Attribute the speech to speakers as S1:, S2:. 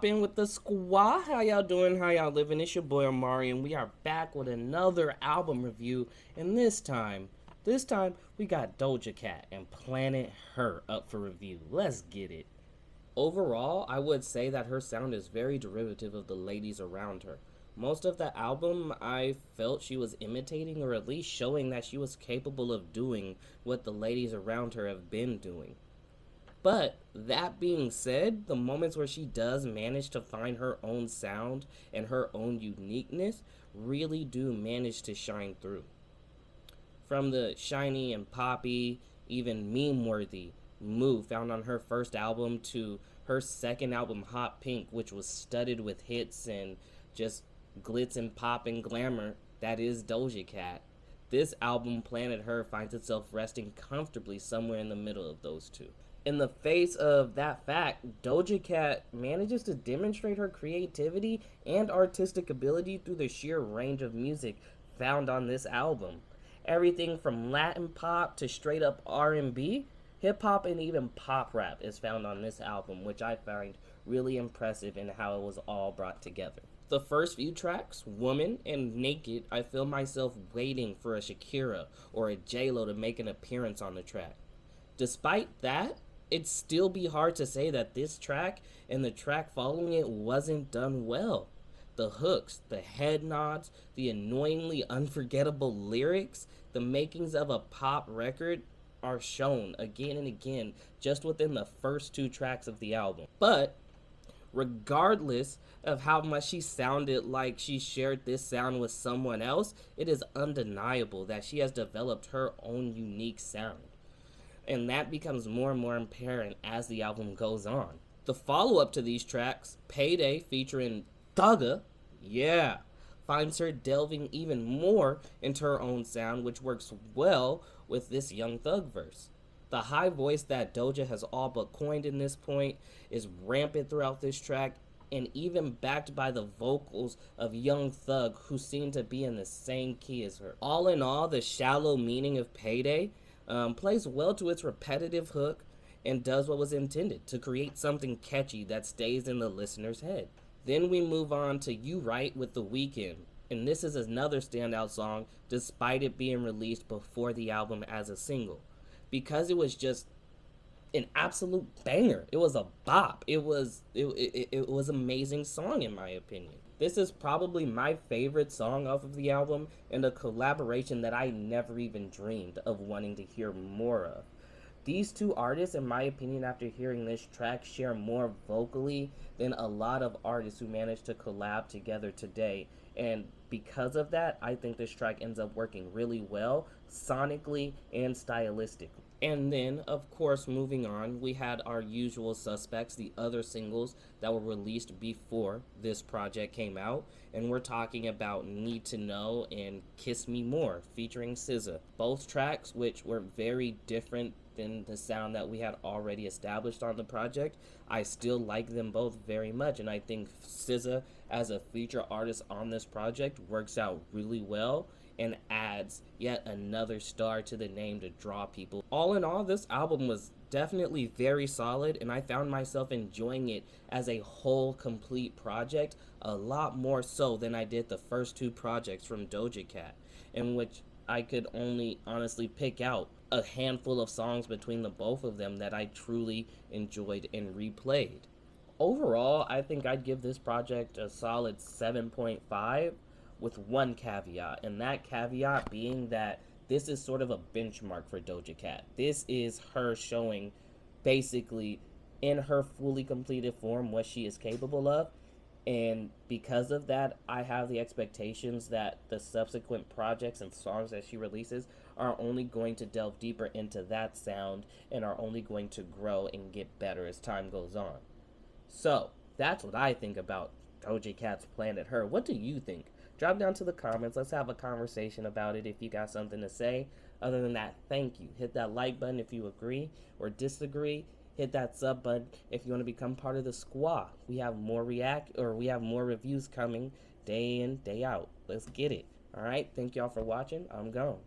S1: in with the SQUA. How y'all doing? How y'all living? It's your boy Amauri, and we are back with another album review. And this time we got Doja Cat and Planet Her up for review. Let's get it. Overall, I would say that her sound is very derivative of the ladies around her. Most of the album, I felt she was imitating or at least showing that she was capable of doing what the ladies around her have been doing. But that being said, the moments where she does manage to find her own sound and her own uniqueness really do manage to shine through. From the shiny and poppy, even meme worthy Move found on her first album to her second album, Hot Pink, which was studded with hits and just glitz and pop and glamour that is Doja Cat. This album, Planet Her, finds itself resting comfortably somewhere in the middle of those two. In the face of that fact, Doja Cat manages to demonstrate her creativity and artistic ability through the sheer range of music found on this album. Everything from Latin pop to straight up R&B, hip hop, and even pop rap is found on this album, which I find really impressive in how it was all brought together. The first few tracks, Woman and Naked, I feel myself waiting for a Shakira or a J-Lo to make an appearance on the track. Despite that, it'd still be hard to say that this track and the track following it wasn't done well. The hooks, the head nods, the annoyingly unforgettable lyrics, the makings of a pop record are shown again and again just within the first two tracks of the album. But regardless of how much she sounded like she shared this sound with someone else, it is undeniable that she has developed her own unique sound. And that becomes more and more apparent as the album goes on. The follow-up to these tracks, Payday featuring Thugga, finds her delving even more into her own sound, which works well with this Young Thug verse. The high voice that Doja has all but coined in this point is rampant throughout this track, and even backed by the vocals of Young Thug, who seem to be in the same key as her. All in all, the shallow meaning of Payday plays well to its repetitive hook and does what was intended, to create something catchy that stays in the listener's head. Then we move on to You Right with The Weeknd, and this is another standout song despite it being released before the album as a single, because it was just an absolute banger. It was a bop. It was an amazing song in my opinion. This is probably my favorite song off of the album, and a collaboration that I never even dreamed of wanting to hear more of. These two artists, in my opinion, after hearing this track, share more vocally than a lot of artists who manage to collab together today. And because of that, I think this track ends up working really well, sonically and stylistically. And then, of course, moving on, we had our usual suspects, the other singles that were released before this project came out. And we're talking about Need to Know and Kiss Me More, featuring SZA. Both tracks, which were very different than the sound that we had already established on the project, I still like them both very much. And I think SZA, as a feature artist on this project, works out really well and adds yet another star to the name to draw people. All in all, this album was definitely very solid, and I found myself enjoying it as a whole complete project a lot more so than I did the first two projects from Doja Cat, in which I could only honestly pick out a handful of songs between the both of them that I truly enjoyed and replayed. Overall, I think I'd give this project a solid 7.5, with one caveat, and that caveat being that this is sort of a benchmark for Doja Cat. This is her showing, basically, in her fully completed form, what she is capable of, and because of that, I have the expectations that the subsequent projects and songs that she releases are only going to delve deeper into that sound and are only going to grow and get better as time goes on. So, that's what I think about Doja Cat's Planet Her. What do you think? Drop down to the comments. Let's have a conversation about it if you got something to say. Other than that, thank you. Hit that like button if you agree or disagree. Hit that sub button if you want to become part of the SQUA. We have more reviews coming day in, day out. Let's get it. All right. Thank y'all for watching. I'm gone.